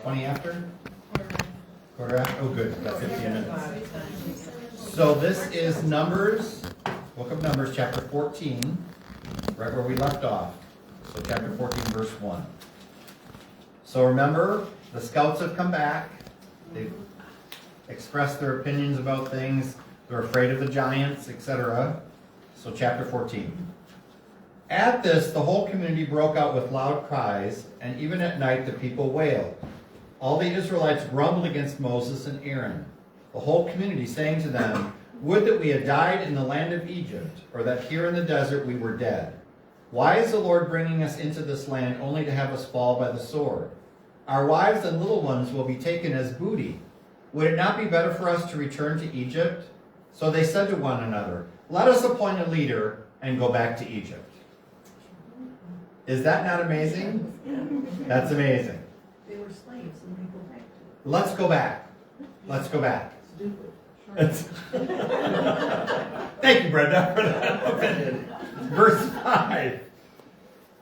20 after? Quarter after? Oh, good. Got 15 minutes. So this is Numbers, book of Numbers, chapter 14, right where we left off. So chapter 14, verse 1. So remember, the scouts have come back. They've expressed their opinions about things. They're afraid of the giants, etc. So chapter 14. At this, the whole community broke out with loud cries, and even at night the people wailed. All the Israelites grumbled against Moses and Aaron, the whole community saying to them, "Would that we had died in the land of Egypt, or that here in the desert we were dead. Why is the Lord bringing us into this land only to have us fall by the sword? Our wives and little ones will be taken as booty. Would it not be better for us to return to Egypt?" So they said to one another, "Let us appoint a leader and go back to Egypt." Is that not amazing? That's amazing. They were slaves and we go back to it. Let's go back. Let's go back. Stupid. Thank you, Brenda, for that opinion. Verse 5.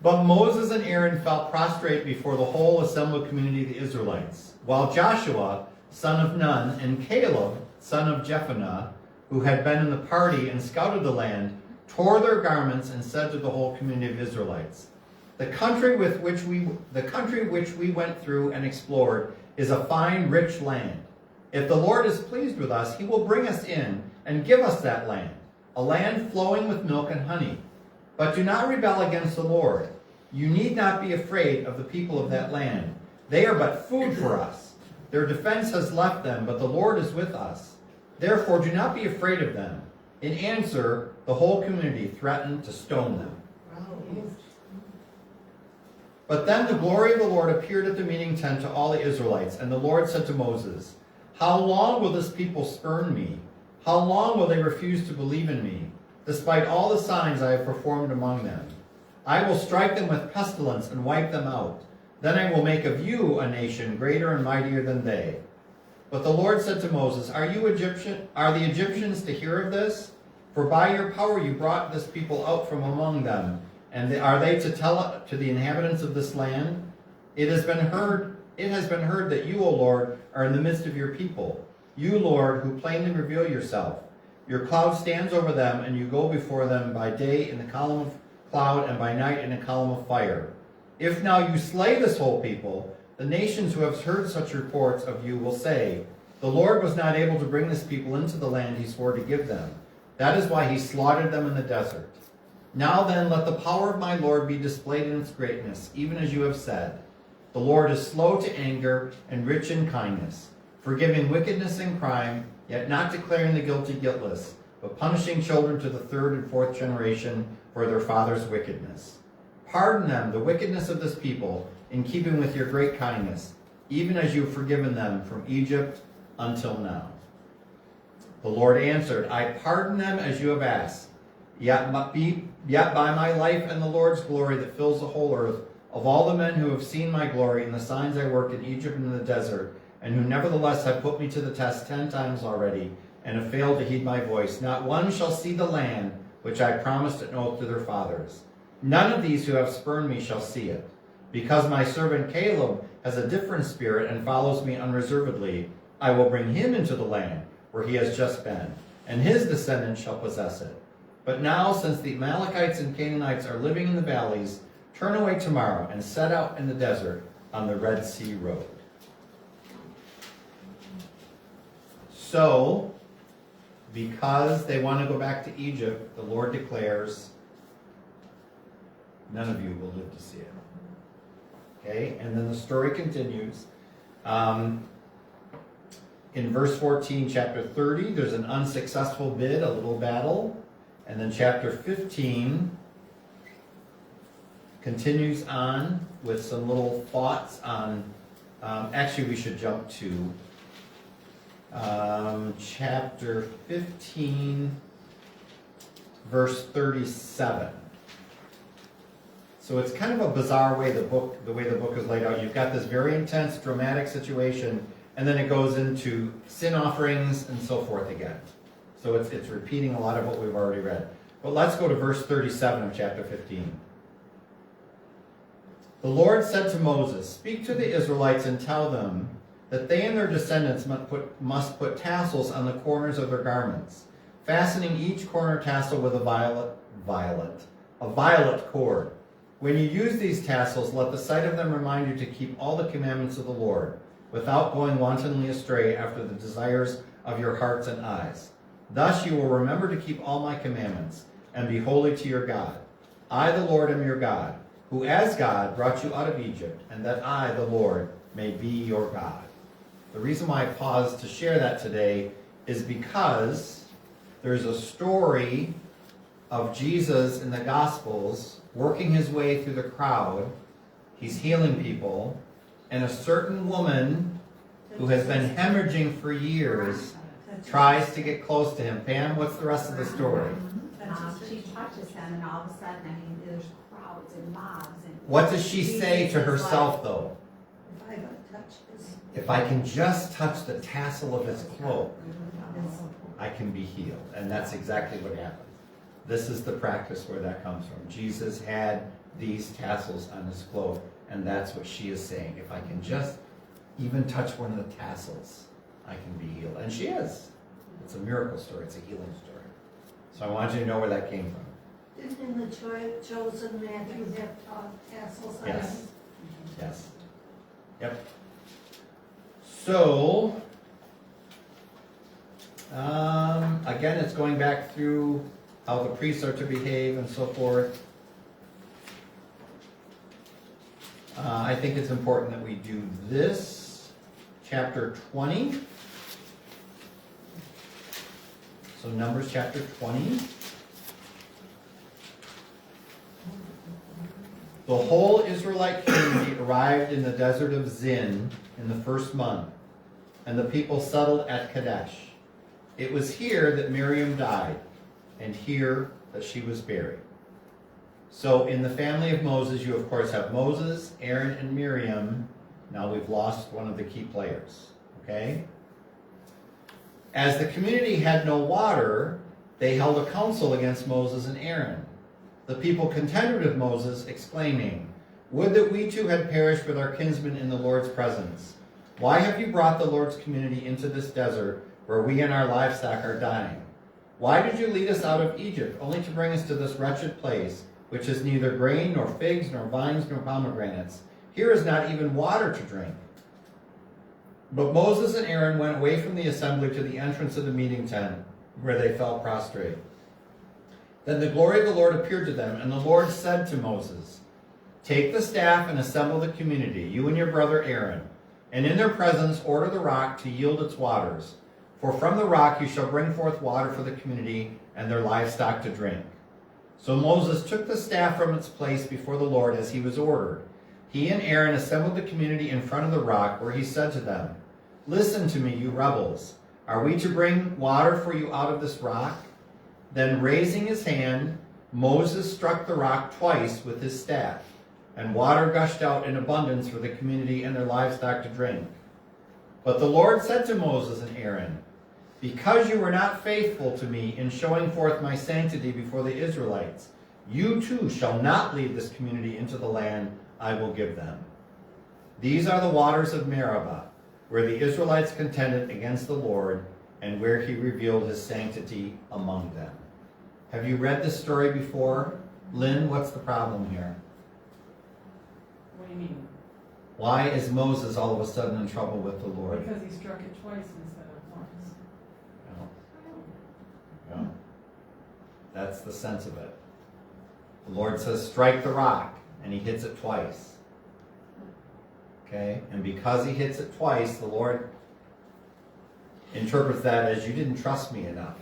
But Moses and Aaron fell prostrate before the whole assembled community of the Israelites, while Joshua, son of Nun, and Caleb, son of Jephunneh, who had been in the party and scouted the land, tore their garments and said to the whole community of Israelites, The country which we went through and explored is a fine, rich land. If the Lord is pleased with us, he will bring us in and give us that land, a land flowing with milk and honey. But do not rebel against the Lord. You need not be afraid of the people of that land. They are but food for us. Their defense has left them, but the Lord is with us. Therefore, do not be afraid of them. In answer, the whole community threatened to stone them. But then the glory of the Lord appeared at the meeting tent to all the Israelites, and the Lord said to Moses, How long will this people spurn me? How long will they refuse to believe in me, despite all the signs I have performed among them? I will strike them with pestilence and wipe them out. Then I will make of you a nation greater and mightier than they. But the Lord said to Moses, Are the Egyptians to hear of this? For by your power you brought this people out from among them. And are they to tell to the inhabitants of this land? It has been heard that you, O Lord, are in the midst of your people. You, Lord, who plainly reveal yourself. Your cloud stands over them, and you go before them by day in the column of cloud and by night in a column of fire. If now you slay this whole people, the nations who have heard such reports of you will say, The Lord was not able to bring this people into the land he swore to give them. That is why he slaughtered them in the desert. Now then, let the power of my Lord be displayed in its greatness, even as you have said. The Lord is slow to anger and rich in kindness, forgiving wickedness and crime, yet not declaring the guilty guiltless, but punishing children to the third and fourth generation for their father's wickedness. Pardon them the wickedness of this people, in keeping with your great kindness, even as you have forgiven them from Egypt until now. The Lord answered, I pardon them as you have asked. Yet by my life and the Lord's glory that fills the whole earth, of all the men who have seen my glory and the signs I worked in Egypt and in the desert, and who nevertheless have put me to the test 10 times already, and have failed to heed my voice, not one shall see the land which I promised an oath to their fathers. None of these who have spurned me shall see it. Because my servant Caleb has a different spirit and follows me unreservedly, I will bring him into the land where he has just been, and his descendants shall possess it. But now, since the Amalekites and Canaanites are living in the valleys, turn away tomorrow and set out in the desert on the Red Sea road. So, because they want to go back to Egypt, the Lord declares, none of you will live to see it. Okay, and then the story continues. In verse 14, chapter 30, there's an unsuccessful bid, a little battle. And then chapter 15 continues on with some little thoughts on, actually we should jump to chapter 15, verse 37. So it's kind of a bizarre way the way the book is laid out. You've got this very intense, dramatic situation, and then it goes into sin offerings and so forth again. So it's repeating a lot of what we've already read. But let's go to verse 37 of chapter 15. The Lord said to Moses, "Speak to the Israelites and tell them that they and their descendants must put tassels on the corners of their garments, fastening each corner tassel with a violet cord. When you use these tassels, let the sight of them remind you to keep all the commandments of the Lord, without going wantonly astray after the desires of your hearts and eyes. Thus you will remember to keep all my commandments, and be holy to your God. I, the Lord, am your God, who as God brought you out of Egypt, and that I, the Lord, may be your God." The reason why I paused to share that today is because there's a story of Jesus in the Gospels working his way through the crowd. He's healing people, and a certain woman who has been hemorrhaging for years tries to get close to him. Pam, what's the rest of the story? She touches him, and all of a sudden, I mean, there's crowds and mobs. And What does she say to herself, though? If I but touch this. If I can just touch the tassel of his cloak, I can be healed. And that's exactly what happened. This is the practice where that comes from. Jesus had these tassels on his cloak, and that's what she is saying. If I can just even touch one of the tassels, I can be healed. And she is. It's a miracle story. It's a healing story. So I want you to know where that came from. Didn't in the chosen Matthew have tassels on Yes. it? Yes. Yep. So, again, it's going back through how the priests are to behave and so forth. I think it's important that we do this. Chapter 20. So Numbers chapter 20. The whole Israelite community arrived in the desert of Zin in the first month, and the people settled at Kadesh. It was here that Miriam died, and here that she was buried. So in the family of Moses, you of course have Moses, Aaron, and Miriam. Now we've lost one of the key players, okay? As the community had no water, they held a council against Moses and Aaron. The people contended with Moses, exclaiming, "Would that we too had perished with our kinsmen in the Lord's presence. Why have you brought the Lord's community into this desert where we and our livestock are dying? Why did you lead us out of Egypt, only to bring us to this wretched place, which has neither grain, nor figs, nor vines, nor pomegranates? Here is not even water to drink." But Moses and Aaron went away from the assembly to the entrance of the meeting tent, where they fell prostrate. Then the glory of the Lord appeared to them, and the Lord said to Moses, "Take the staff and assemble the community, you and your brother Aaron, and in their presence order the rock to yield its waters. For from the rock you shall bring forth water for the community and their livestock to drink." So Moses took the staff from its place before the Lord as he was ordered. He and Aaron assembled the community in front of the rock, where he said to them, "Listen to me, you rebels. Are we to bring water for you out of this rock?" Then raising his hand, Moses struck the rock twice with his staff, and water gushed out in abundance for the community and their livestock to drink. But the Lord said to Moses and Aaron, "Because you were not faithful to me in showing forth my sanctity before the Israelites, you too shall not lead this community into the land I will give them. These are the waters of Meribah, where the Israelites contended against the Lord, and where he revealed his sanctity among them." Have you read this story before? Lynn, what's the problem here? What do you mean? Why is Moses all of a sudden in trouble with the Lord? Because he struck it twice instead of once. No. That's the sense of it. The Lord says, strike the rock, and he hits it twice. Okay? And because he hits it twice, the Lord interprets that as, you didn't trust me enough.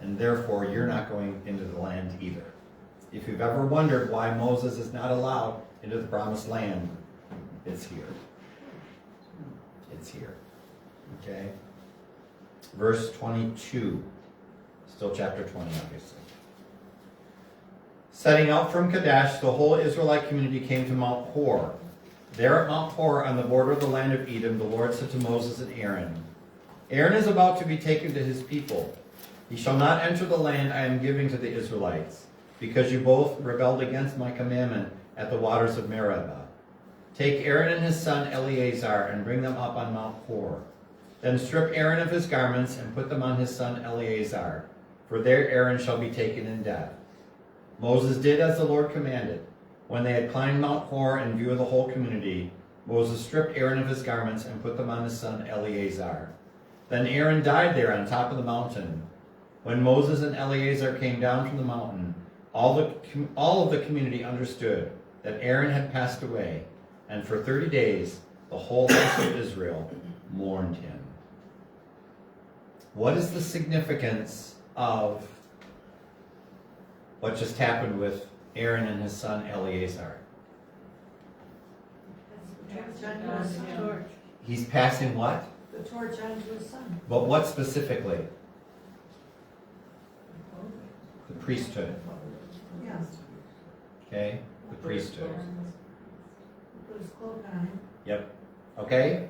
And therefore, you're not going into the land either. If you've ever wondered why Moses is not allowed into the promised land, it's here. It's here. Okay? Verse 22. Still chapter 20, obviously. Setting out from Kadesh, the whole Israelite community came to Mount Hor. There at Mount Hor, on the border of the land of Edom, the Lord said to Moses and Aaron, "Aaron is about to be taken to his people. He shall not enter the land I am giving to the Israelites, because you both rebelled against my commandment at the waters of Meribah. Take Aaron and his son Eleazar and bring them up on Mount Hor. Then strip Aaron of his garments and put them on his son Eleazar, for there Aaron shall be taken in death. Moses did as the Lord commanded. When they had climbed Mount Hor in view of the whole community, Moses stripped Aaron of his garments and put them on his son Eleazar. Then Aaron died there on top of the mountain. When Moses and Eleazar came down from the mountain, all of the community understood that Aaron had passed away, and for 30 days the whole house of Israel mourned him. What is the significance of what just happened with Aaron and his son Eleazar? That's the torch. He's passing what? The torch onto his son. But what specifically? The priesthood. Yes. Okay? The priesthood. Put his cloak on him. Yep. Okay?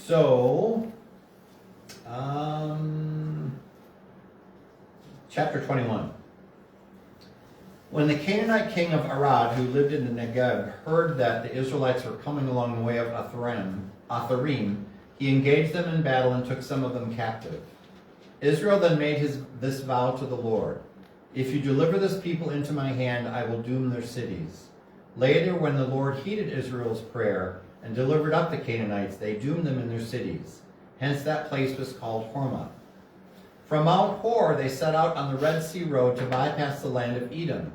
So, chapter 21. When the Canaanite king of Arad, who lived in the Negev, heard that the Israelites were coming along the way of Atharim, he engaged them in battle and took some of them captive. Israel then made this vow to the Lord: "If you deliver this people into my hand, I will doom their cities." Later, when the Lord heeded Israel's prayer and delivered up the Canaanites, they doomed them in their cities. Hence that place was called Hormah. From Mount Hor, they set out on the Red Sea road to bypass the land of Edom.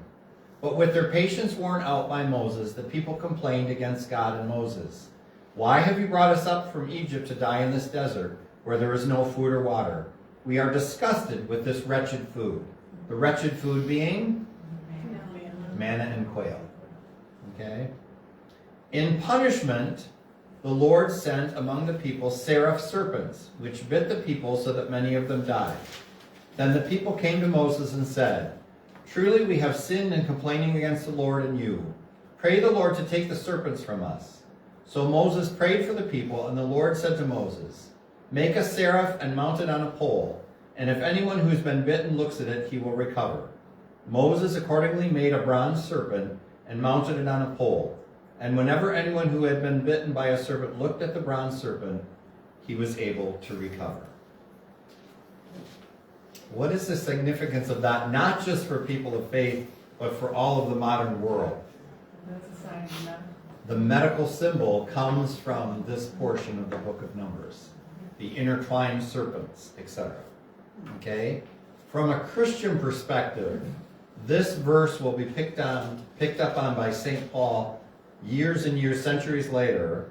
But with their patience worn out by Moses, the people complained against God and Moses. "Why have you brought us up from Egypt to die in this desert, where there is no food or water? We are disgusted with this wretched food." The wretched food being manna and quail. Okay? In punishment, the Lord sent among the people seraph serpents, which bit the people so that many of them died. Then the people came to Moses and said, "Truly we have sinned in complaining against the Lord and you. Pray the Lord to take the serpents from us." So Moses prayed for the people, and the Lord said to Moses, "Make a seraph and mount it on a pole, and if anyone who's been bitten looks at it, he will recover." Moses accordingly made a bronze serpent and mounted it on a pole. And whenever anyone who had been bitten by a serpent looked at the bronze serpent, he was able to recover. What is the significance of that, not just for people of faith, but for all of the modern world? That's a sign of that. The medical symbol comes from this portion of the book of Numbers, the intertwined serpents, etc. Okay? From a Christian perspective, this verse will be picked up on by St. Paul years and years, centuries later,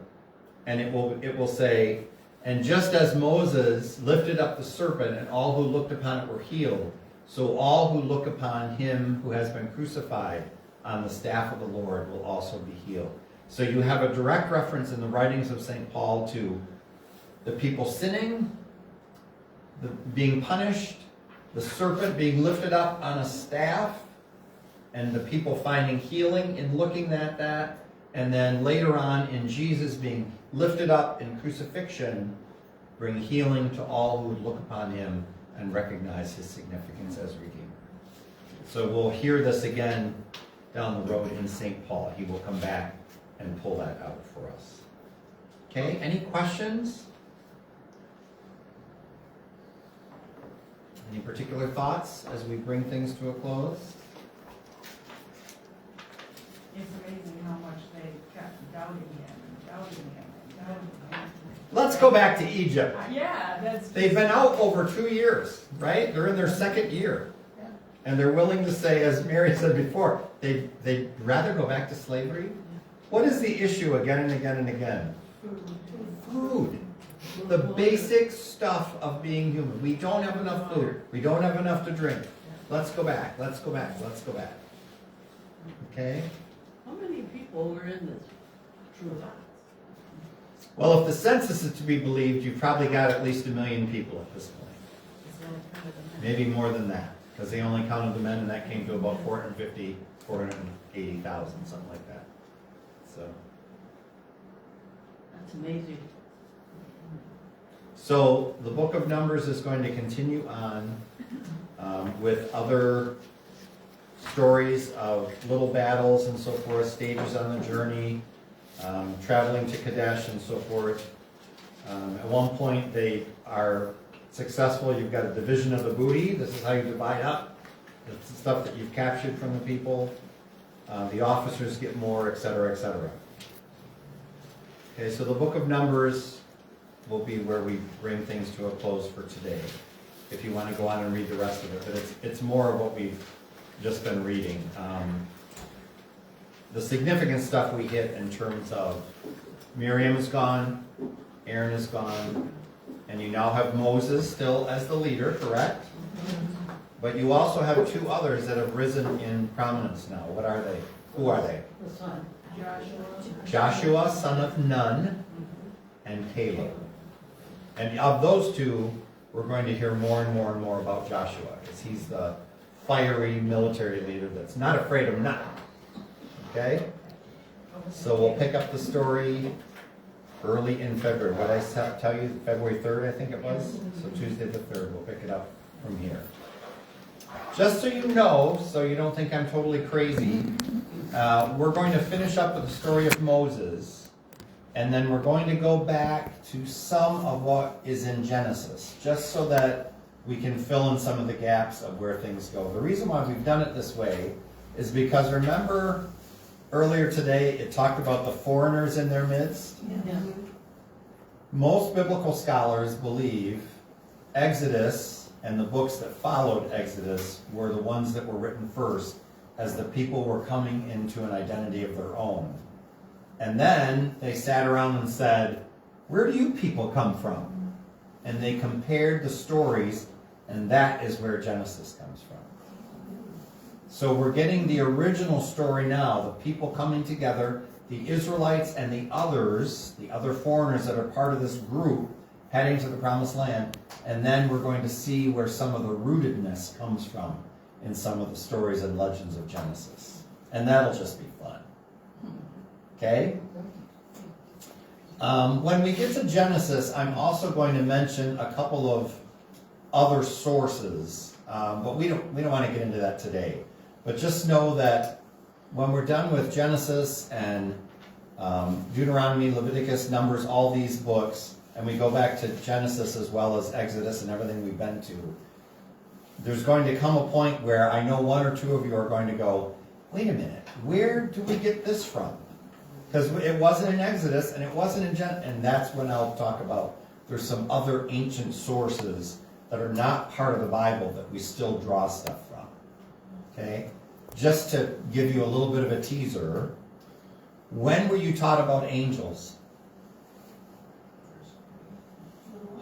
and it will say, "And just as Moses lifted up the serpent and all who looked upon it were healed, so all who look upon him who has been crucified on the staff of the Lord will also be healed." So you have a direct reference in the writings of St. Paul to the people sinning, being punished, the serpent being lifted up on a staff, and the people finding healing in looking at that, and then later on in Jesus being lifted up in crucifixion, bring healing to all who would look upon him and recognize his significance as Redeemer. So we'll hear this again down the road in St. Paul. He will come back and pull that out for us. Okay, any questions? Any particular thoughts as we bring things to a close? It's amazing how much they kept doubting him and doubting him and doubting him. Let's go back to Egypt. Yeah, that's. They've been out over 2 years, right? They're in their second year. And they're willing to say, as Mary said before, they'd rather go back to slavery. What is the issue again and again and again? Food. The basic stuff of being human. We don't have enough food. We don't have enough to drink. Let's go back. Let's go back. Let's go back. Okay? How many people were in this troop? Well, if the census is to be believed, you've probably got at least 1 million people at this point. Maybe more than that, because they only counted the men, and that came to about 450, 480,000, something like that. So, That's amazing. so the book of Numbers is going to continue on with other stories of little battles and so forth, stages on the journey, traveling to Kadesh and so forth. At one point, they are successful. You've got a division of the booty. This is how you divide up the stuff that you've captured from the people. The officers get more, etc., etc. Okay, so the book of Numbers will be where we bring things to a close for today. If you want to go on and read the rest of it, but it's more of what we've just been reading. The significant stuff we hit in terms of Miriam is gone, Aaron is gone, and you now have Moses still as the leader, correct? But you also have two others that have risen in prominence now. What are they? Who are they? The son. Joshua, son of Nun, and Caleb. And of those two, we're going to hear more and more and more about Joshua, because he's the fiery military leader that's not afraid of nothing. Okay? So we'll pick up the story early in February. What did I tell you? February 3rd, I think it was? So Tuesday the 3rd, we'll pick it up from here. Just so you know, so you don't think I'm totally crazy, we're going to finish up with the story of Moses, and then we're going to go back to some of what is in Genesis, just so that we can fill in some of the gaps of where things go. The reason why we've done it this way is because, remember, earlier today it talked about the foreigners in their midst? Yeah. Most biblical scholars believe Exodus and the books that followed Exodus were the ones that were written first, as the people were coming into an identity of their own. And then they sat around and said, where do you people come from? And they compared the stories, and that is where Genesis comes from. So we're getting the original story now, the people coming together, the Israelites and the others, the other foreigners that are part of this group, heading to the promised land, and then we're going to see where some of the rootedness comes from in some of the stories and legends of Genesis. And that'll just be fun. Okay? When we get to Genesis, I'm also going to mention a couple of other sources, but we don't want to get into that today. But just know that when we're done with Genesis and Deuteronomy, Leviticus, Numbers, all these books, and we go back to Genesis as well as Exodus and everything we've been to, there's going to come a point where I know one or two of you are going to go, wait a minute, where do we get this from? Because it wasn't in Exodus and it wasn't in Genesis, and that's when I'll talk about there's some other ancient sources that are not part of the Bible that we still draw stuff from. Okay? Just to give you a little bit of a teaser, when were you taught about angels?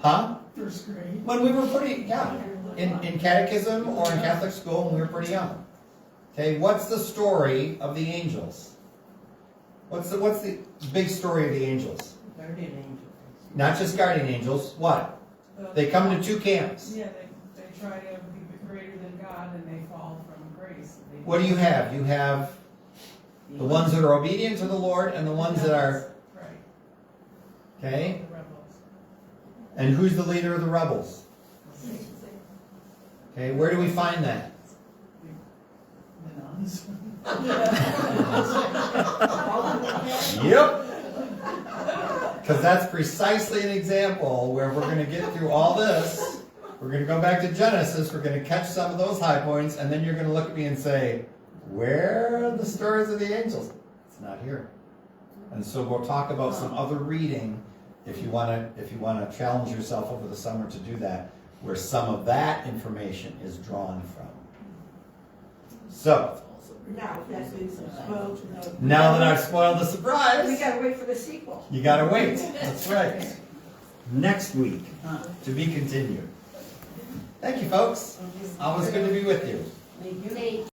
Huh? First grade. When we were pretty young. In catechism or in Catholic school when we were pretty young. Okay, what's the story of the angels? What's the big story of the angels? Guardian angel. Not just guardian angels, what? They come to two camps. Yeah, they try to be greater than God and they fall from grace. What do you have? You have the ones that are obedient to the Lord and the ones that are, Right, okay? the rebels. And who's the leader of the rebels? Okay, where do we find that? The nuns. Yep. Because that's precisely an example where we're going to get through all this. We're going to go back to Genesis. We're going to catch some of those high points, and then you're going to look at me and say, where are the stories of the angels? It's not here. And so we'll talk about some other reading if you want to challenge yourself over the summer to do that, where some of that information is drawn from. So, Now that we've spoiled. now that I've spoiled the surprise, We gotta wait for the sequel. you gotta wait. That's right. Next week, to be continued. Thank you, folks. Always good to be with you. Thank you. They